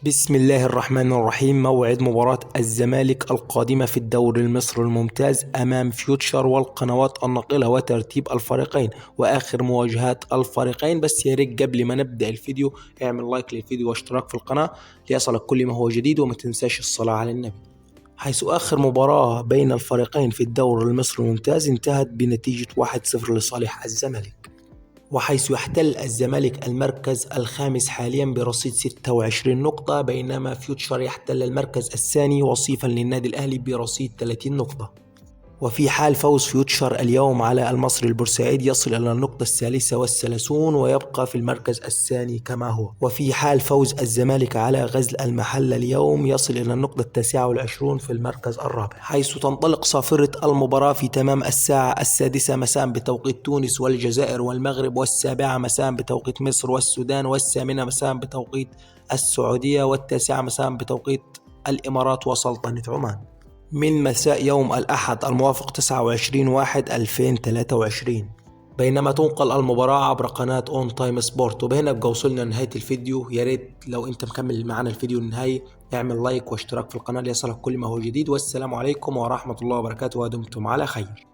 بسم الله الرحمن الرحيم. موعد مباراة الزمالك القادمة في الدوري المصري الممتاز أمام فيوتشر والقنوات الناقلة وترتيب الفريقين وآخر مواجهات الفريقين. بس يا ريت قبل ما نبدأ الفيديو اعمل لايك للفيديو واشتراك في القناة ليصلك كل ما هو جديد، وما تنساش الصلاة على النبي. حيث آخر مباراة بين الفريقين في الدوري المصري الممتاز انتهت بنتيجة 1-0 لصالح الزمالك، وحيث يحتل الزمالك المركز الخامس حاليا برصيد 26 نقطة، بينما فيوتشر يحتل المركز الثاني وصيفا للنادي الأهلي برصيد 30 نقطة. وفي حال فوز فيوتشر اليوم على المصري البورسعيد يصل إلى النقطة الثالثة والثلاثون ويبقى في المركز الثاني كما هو. وفي حال فوز الزمالك على غزل المحلة اليوم يصل إلى النقطة التاسعة والعشرون في المركز الرابع، حيث تنطلق صافرة المباراة في تمام الساعة 6 مساء بتوقيت تونس والجزائر والمغرب، 7 مساء بتوقيت مصر والسودان، 8 مساء بتوقيت السعودية، 9 مساء بتوقيت الإمارات وسلطنة عمان، من مساء يوم الأحد الموافق 29/1/2023. بينما تنقل المباراة عبر قناة اون تايم سبورت. وبهنا بقى وصلنا لنهاية الفيديو. يا ريت لو انت مكمل معنا الفيديو للنهاية اعمل لايك واشتراك في القناة ليصلك كل ما هو جديد، والسلام عليكم ورحمة الله وبركاته ودمتم على خير.